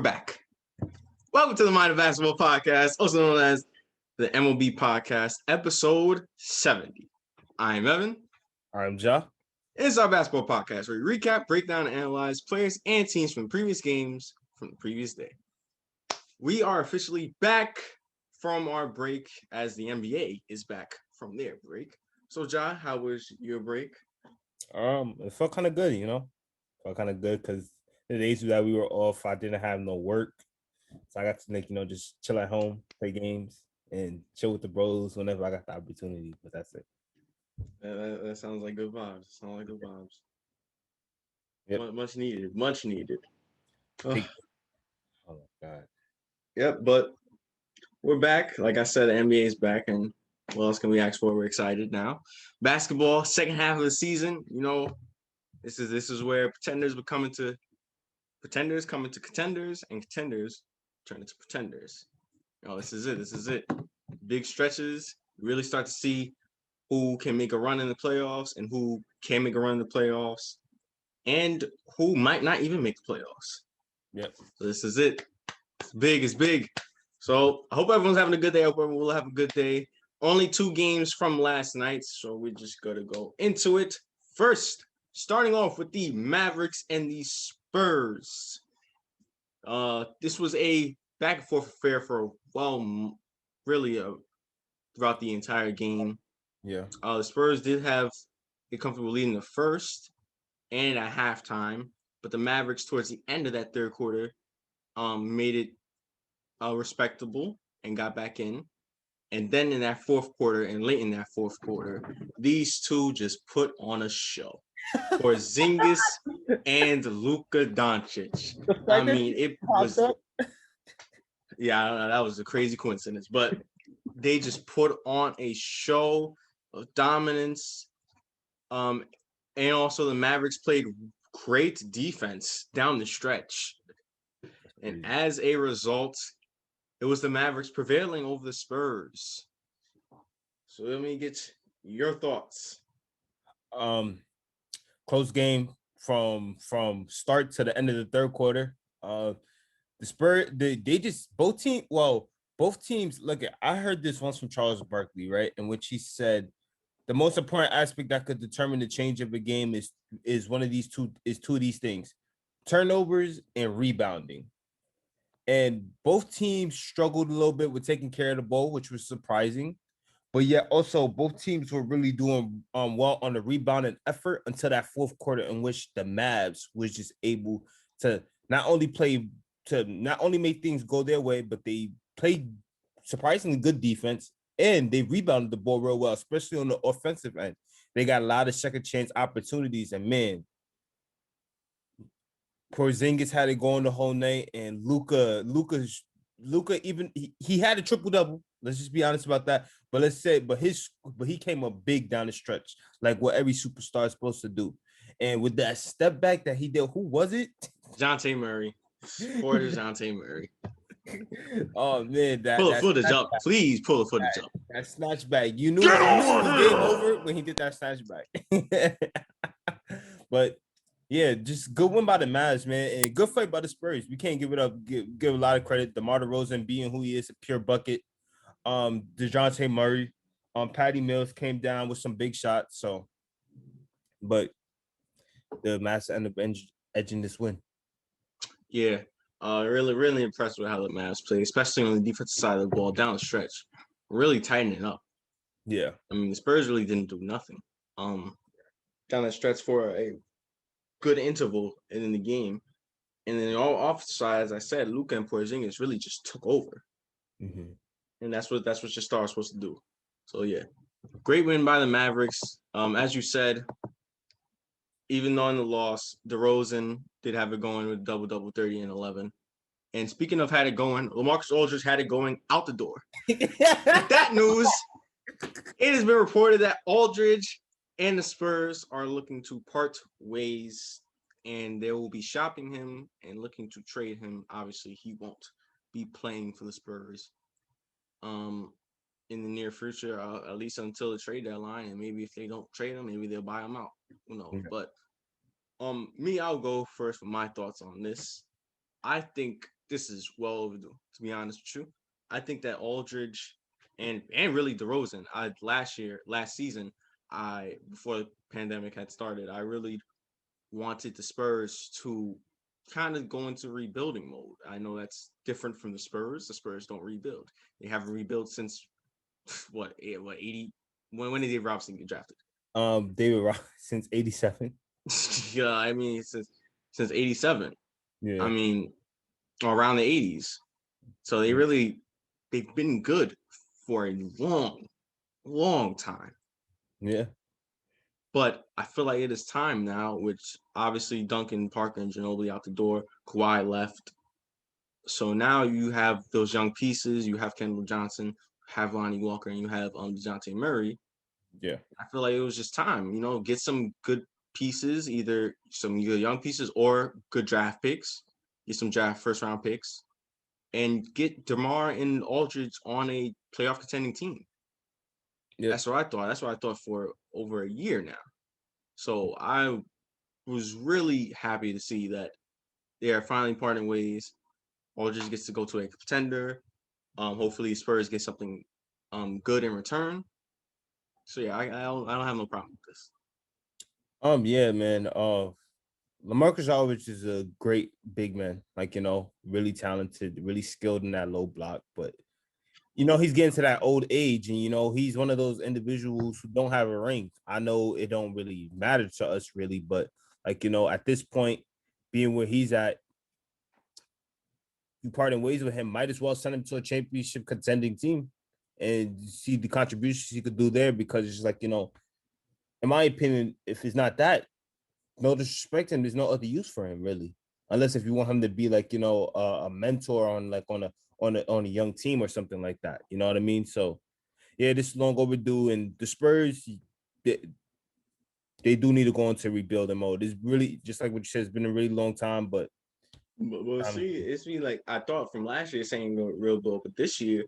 We're back. Welcome to the Mind of Basketball podcast, also known as the M.O.B podcast, episode 70. I'm Evan. I'm Ja. It's our basketball podcast where we recap, break down, and analyze players and teams from previous games from the previous day. We are officially back from our break as the NBA is back from their break. So, Ja, how was your break? It felt kind of good, Felt kind of good because the days that we were off, I didn't have no work, so I got to just chill at home, play games, and chill with the bros whenever I got the opportunity. But that's it. That sounds like good vibes. Yep. Much needed. Oh my God. Yep, but we're back. Like I said, the NBA is back, and what else can we ask for? We're excited now. Basketball, second half of the season. This is where pretenders coming to contenders, and contenders turn into pretenders. This is it. Big stretches. You really start to see who can make a run in the playoffs and who can make a run in the playoffs, and who might not even make the playoffs. Yep. So this is it. It's big. So I hope everyone's having a good day. I hope everyone will have a good day. Only 2 games from last night, so we're just going to go into it. First, starting off with the Mavericks and the Spurs. This was a back and forth affair for, throughout the entire game. Yeah. The Spurs did have a comfortable lead in the first and at halftime, but the Mavericks towards the end of that third quarter made it respectable and got back in. And then in that fourth quarter and late in that fourth quarter, these two just put on a show. Porzingis and Luka Doncic. I mean, it was... Yeah, that was a crazy coincidence. But they just put on a show of dominance. And also the Mavericks played great defense down the stretch. And as a result, it was the Mavericks prevailing over the Spurs. So let me get your thoughts. Close game from start to the end of the third quarter. The Spurs, both teams. Look, I heard this once from Charles Barkley, right, in which he said the most important aspect that could determine the change of a game is two of these things: turnovers and rebounding. And both teams struggled a little bit with taking care of the ball, which was surprising. But yet also both teams were really doing well on the rebound and effort until that fourth quarter, in which the Mavs was just able to not only make things go their way, but they played surprisingly good defense and they rebounded the ball real well, especially on the offensive end. They got a lot of second chance opportunities, and man, Porzingis had it going the whole night, and Luka even he had a triple double. Let's just be honest about that. But he came up big down the stretch, like what every superstar is supposed to do. And with that step back that he did, who was it? Dejounte Murray. For Dejounte Murray. Oh man, pull the footage up. Please pull the footage up. That snatch back. You knew it was game over when he did that snatch back. But yeah, just good win by the Mavs, man, and good fight by the Spurs. We can't give it up. Give a lot of credit. DeMar DeRozan being who he is, a pure bucket. DeJounte Murray, Patty Mills came down with some big shots. So, but the Mavs end up edging this win. Yeah, really impressed with how the Mavs play, especially on the defensive side of the ball down the stretch. Really tightening up. Yeah, I mean the Spurs really didn't do nothing. Down that stretch for a good interval in the game, and then all offensive side, as I said, Luka and Porzingis really just took over, and that's what your star is supposed to do. So yeah, great win by the Mavericks. As you said, even though in the loss, DeRozan did have it going with double 30 and 11. And speaking of had it going, LaMarcus Aldridge had it going out the door. With that news, it has been reported that Aldridge and the Spurs are looking to part ways, and they will be shopping him and looking to trade him. Obviously, he won't be playing for the Spurs in the near future, at least until the trade deadline. And maybe if they don't trade him, maybe they'll buy him out. Who knows? But I'll go first with my thoughts on this. I think this is well overdue. To be honest with you, I think that Aldridge and really DeRozan. Last season, I before the pandemic had started, I really wanted the Spurs to kind of go into rebuilding mode. I know that's different from the Spurs. The Spurs don't rebuild. They haven't rebuilt since what 80. When did Dave Robinson get drafted? David Ross since '87. Yeah, I mean since '87. I Yeah, mean around the '80s. So they've been good for a long time. yeah, But I feel like it is time now, which obviously Duncan, Parker, and Ginobili out the door. Kawhi left. So now you have those young pieces. You have Kendall Johnson, have Lonnie Walker, and you have DeJounte Murray. yeah. I feel like it was just time, get some good pieces, either some good young pieces or good draft picks. Get some draft first round picks and get DeMar and Aldridge on a playoff contending team. Yep. That's what I thought. That's what I thought for over a year now. So I was really happy to see that they are finally parting ways. Aldridge gets to go to a contender. Hopefully Spurs get something good in return. So yeah, I don't have no problem with this. Yeah, man. LaMarcus Aldridge is a great big man, like, really talented, really skilled in that low block. But, he's getting to that old age, and, he's one of those individuals who don't have a ring. I know it don't really matter to us, really, but, like, at this point, being where he's at, you parting ways with him, might as well send him to a championship contending team and see the contributions he could do there, because it's just like, in my opinion, if it's not that, no disrespect him, there's no other use for him really, unless if you want him to be like, a mentor on like on a young team or something like that. You know what I mean? So yeah, this is long overdue, and the Spurs, they, they do need to go into rebuilding mode. It's really just like what you said. It's been a really long time, but But we'll um, see. It's been like I thought from last year saying the real goal, but this year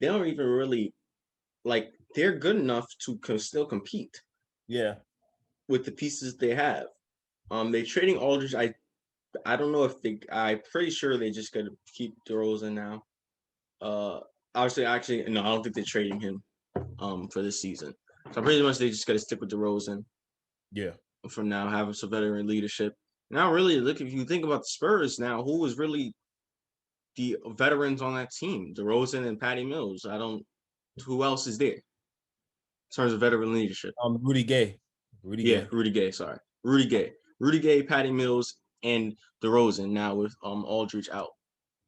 they don't even really like they're good enough to still compete yeah, with the pieces they have. They trading Aldridge. I don't know if they. I'm pretty sure they just got to keep DeRozan now. Uh, obviously, actually, no, I don't think they're trading him. For this season, so pretty much they just got to stick with DeRozan yeah, from now, having some veteran leadership. Now, really, look if you think about the Spurs now, who was really the veterans on that team? DeRozan and Patty Mills. I don't. Who else is there in terms of veteran leadership? Rudy Gay, Rudy Yeah, Gay, Rudy Gay. Sorry, Rudy Gay, Patty Mills, and DeRozan. Now with Aldridge out.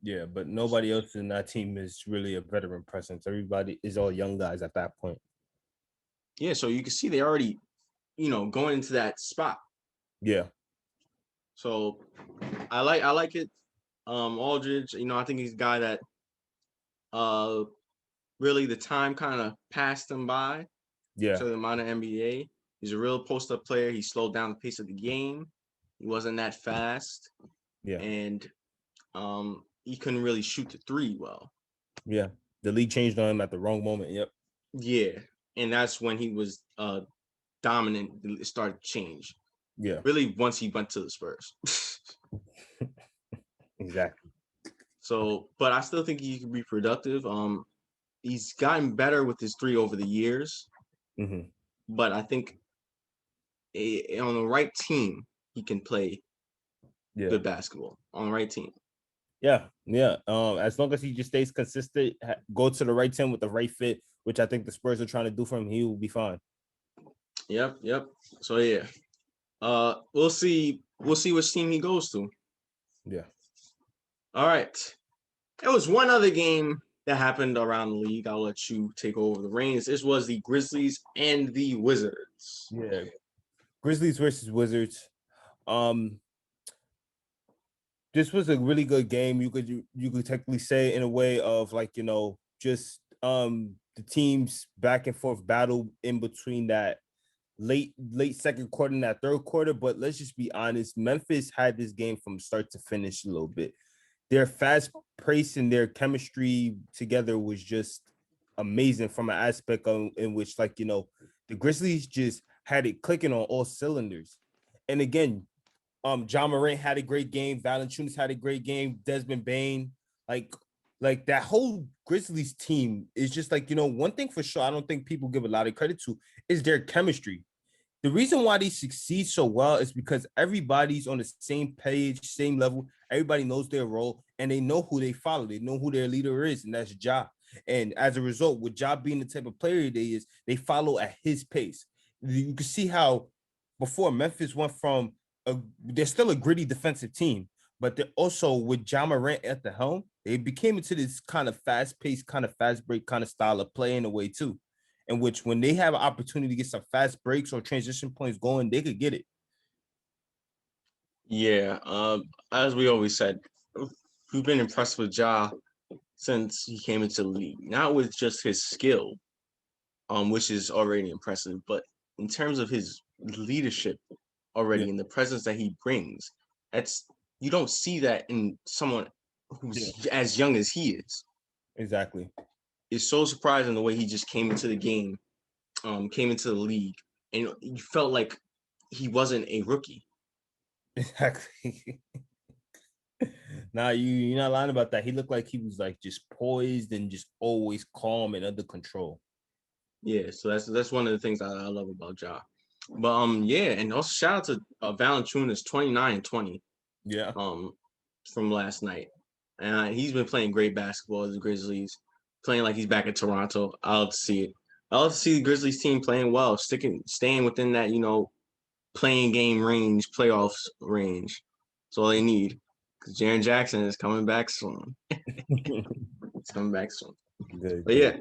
yeah, but nobody else in that team is really a veteran presence. Everybody is all young guys at that point. Yeah, so you can see they already, going into that spot. Yeah, So I like it. Aldridge, I think he's a guy that uh really the time kind of passed him by yeah, to the amount of NBA. He's a real post up player. He slowed down the pace of the game. He wasn't that fast, yeah, and he couldn't really shoot the three well. yeah. The league changed on him at the wrong moment. Yep. Yeah, and that's when he was dominant. It started to change. Yeah. Really, once he went to the Spurs. Exactly. So, but I still think he can be productive. He's gotten better with his three over the years, Mm-hmm. but I think on the right team, he can play Yeah. good basketball on the right team. Yeah. Yeah. As long as he just stays consistent, go to the right team with the right fit, which I think the Spurs are trying to do for him, he will be fine. Yep. So yeah, we'll see. We'll see which team he goes to. Yeah. All right. There was one other game that happened around the league. I'll let you take over the reins. This was the Grizzlies and the Wizards. Yeah. Grizzlies versus Wizards. Um, this was a really good game. You could technically say in a way of like, just the teams back and forth battle in between that late second quarter and that third quarter. But let's just be honest, Memphis had this game from start to finish a little bit. Their fast pace and their chemistry together was just amazing from an aspect of in which, like, the Grizzlies just had it clicking on all cylinders. And again, John Morant had a great game. Valanciunas had a great game. Desmond Bane, like that whole Grizzlies team is just like, one thing for sure. I don't think people give a lot of credit to is their chemistry. The reason why they succeed so well is because everybody's on the same page, same level. Everybody knows their role and they know who they follow. They know who their leader is, and that's Ja. And as a result, with Ja being the type of player they is, they follow at his pace. You can see how before Memphis went from they're still a gritty defensive team, but they're also with Ja Morant at the helm, they became into this kind of fast-paced, kind of fast break kind of style of play in a way too, in which when they have an opportunity to get some fast breaks or transition points going, they could get it. Yeah. As we always said, we've been impressed with Ja since he came into the league. Not with just his skill, which is already impressive, but in terms of his leadership Yeah, already and the presence that he brings, that's you don't see that in someone yeah, who's as young as he is. exactly. It's so surprising the way he just came into the game, came into the league, and you felt like he wasn't a rookie. Exactly. Nah, you're not lying about that. He looked like he was like just poised and just always calm and under control. Yeah, so that's one of the things I love about Ja. But yeah, and also shout out to Valanciunas 29-20 Yeah. um from last night. And he's been playing great basketball as the Grizzlies, playing like he's back in Toronto. I love to see it. I love to see the Grizzlies team playing well, staying within that, playing game range, playoffs range. That's all they need. Because Jaren Jackson is coming back soon. It's coming back soon. Good, But good. yeah,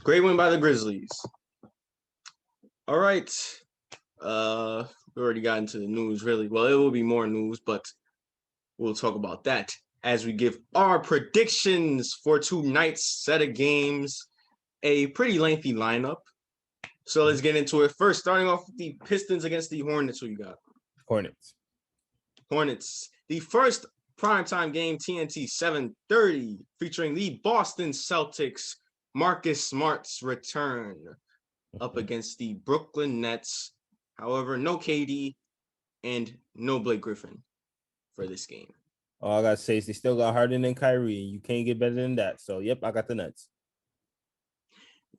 great win by the Grizzlies. All right. We already got into the news, really. Well, it will be more news, but we'll talk about that as we give our predictions for tonight's set of games. A pretty lengthy lineup. So let's get into it. First, starting off with the Pistons against the Hornets. Who you got? Hornets. Hornets. The first primetime game, TNT 7:30, featuring the Boston Celtics. Marcus Smart's return up against the Brooklyn Nets. However, no KD and no Blake Griffin for this game. All I gotta say is they still got Harden and Kyrie. You can't get better than that. So yep, I got the Nets.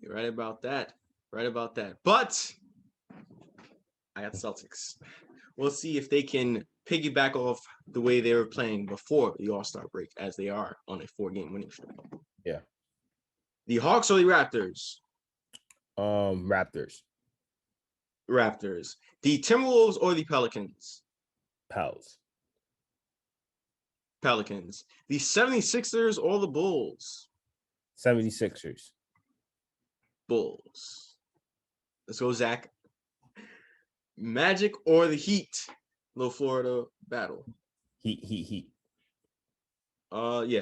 You're right about that. Right about that. But I got the Celtics. We'll see if they can piggyback off the way they were playing before the All-Star break, as they are on a 4-game winning streak. Yeah. The Hawks or the Raptors? Raptors. Raptors. The Timberwolves or the Pelicans? Pals. Pelicans. The 76ers or the Bulls? 76ers. Bulls. Let's go, Zach. Magic or the Heat? Little Florida battle. Heat. Yeah.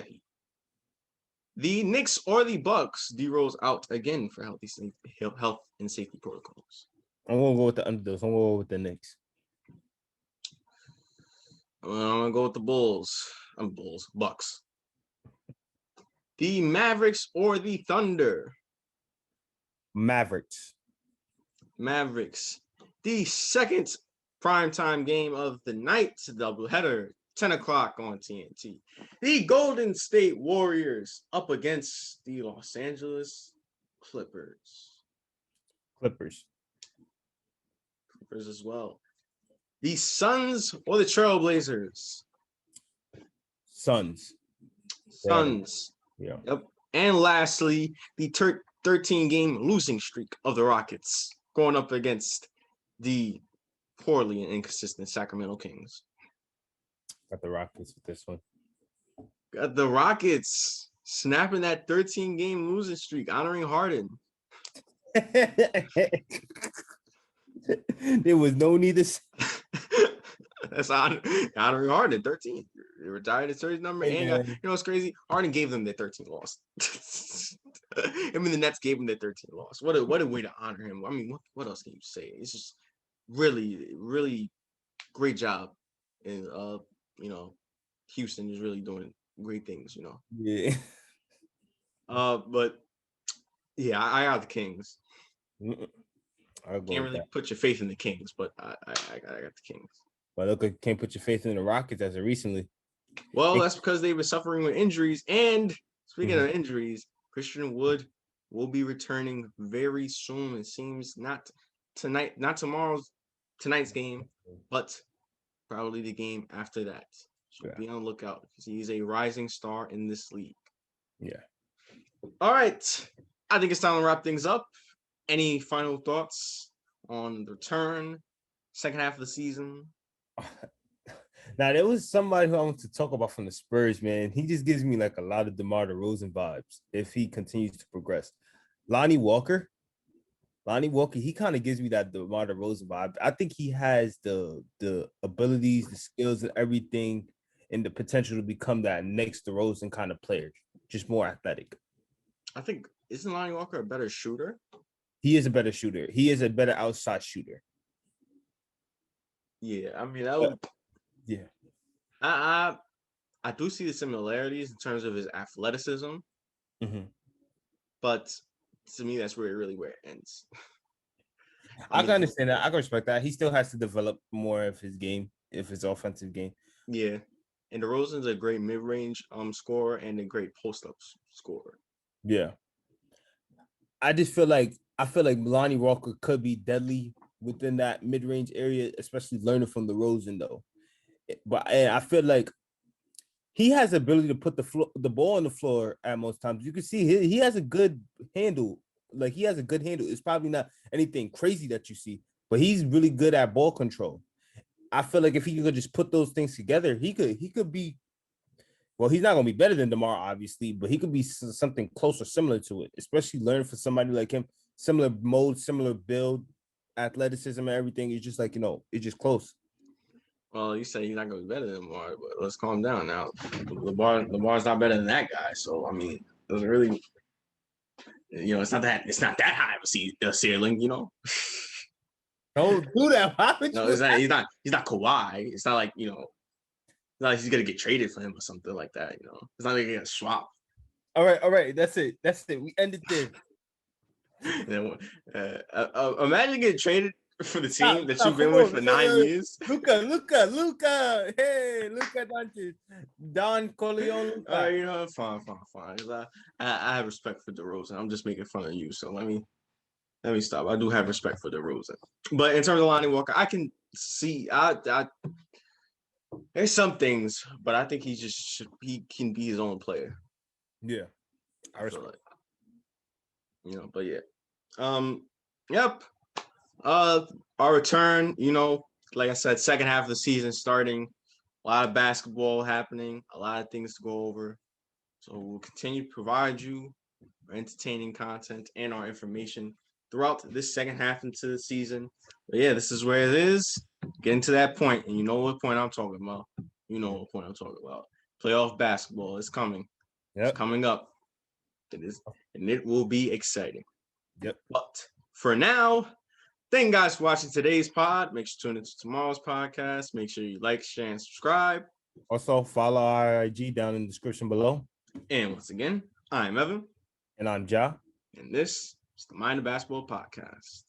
The Knicks or the Bucks? D-Rose out again for health and safety protocols. I'm gonna go with the underdogs. I'm gonna go with the Knicks. I'm gonna go with the Bulls. Bucks. The Mavericks or the Thunder? Mavericks. Mavericks. The second primetime game of the night, doubleheader, 10 o'clock on TNT. The Golden State Warriors up against the Los Angeles Clippers. Clippers. Clippers as well. The Suns or the Trailblazers? Suns. Suns. Yeah. Yep. And lastly, the 13-game losing streak of the Rockets going up against the poorly and inconsistent Sacramento Kings. Got the Rockets with this one. Got the Rockets snapping that 13-game losing streak, honoring Harden. There was no need to. That's honoring Harden. 13. They retired his 13 number. Hey, And you know what's crazy? Harden gave them their 13 loss. Him and the Nets gave him their 13 loss. What a way to honor him. I mean, what else can you say? It's just really, really great job. And Houston is really doing great things, Yeah. But yeah, I got the Kings. I'll go Can't with really that. put your faith in the Kings, but I got the Kings. But look, I can't put your faith in the Rockets as of recently. Well, that's because they were suffering with injuries. And speaking Mhm. of injuries, Christian Wood will be returning very soon. It seems not tonight, not tonight's game, but probably the game after that. So Yeah. be on the lookout because he's a rising star in this league. Yeah. All right. I think it's time to wrap things up. Any final thoughts on the return, second half of the season? Now there was somebody who I want to talk about from the Spurs, man. He just gives me like a lot of DeMar DeRozan vibes if he continues to progress. Lonnie Walker, he kind of gives me that DeMar DeRozan vibe. I think he has the abilities, the skills, and everything, and the potential to become that next DeRozan kind of player, just more athletic. I think isn't Lonnie Walker a better shooter? He is a better shooter. He is a better outside shooter. Yeah, I mean that would. Yeah. I do see the similarities in terms of his athleticism, Mm-hmm. but to me that's where it ends. I can understand that. I can respect that. He still has to develop more of his game, if his offensive game. Yeah, and DeRozan's a great mid-range scorer and a great post-up scorer. Yeah. I feel like Lonnie Walker could be deadly within that mid-range area, especially learning from the Rosen though. But I feel like he has the ability to put the ball on the floor at most times. You can see he has a good handle. Like he has a good handle. It's probably not anything crazy that you see, but he's really good at ball control. I feel like if he could just put those things together, he could be. Well, he's not going to be better than DeMar, obviously, but he could be something close or similar to it, especially learning for somebody like him. Similar mode, similar build, athleticism, and everything. It's just like, it's just close. Well, you say he's not going to be better than Lamar, but let's calm down now. Lamar's not better than that guy, so I mean, it doesn't really, it's not that high of a ceiling, Don't do that. No, it's not. He's not Kawhi. It's not like not like he's gonna get traded for him or something like that. It's not like he's gonna swap. All right. That's it. We ended there. Imagine getting traded for the team that you've been with for 9 years. Luca. Hey, Luca Doncic. Don Corleone. Fine. I have respect for DeRozan. I'm just making fun of you. So let me stop. I do have respect for DeRozan. But in terms of Lonnie Walker, I can see there's some things, but I think he can be his own player. Yeah. I respect. But yeah. Yep. Our return, like I said, second half of the season starting, a lot of basketball happening, a lot of things to go over. So we'll continue to provide you entertaining content and our information throughout this second half into the season. But yeah, this is where it is. Getting to that point, and you know what point I'm talking about. Playoff basketball is coming. Yep. It's coming up. It is, and it will be exciting. Yep. But for now, thank you guys for watching today's pod. Make sure to tune into tomorrow's podcast. Make sure you like, share, and subscribe. Also, follow our IG down in the description below. And once again, I'm Evan. And I'm Ja. And this is the Mind of Basketball Podcast.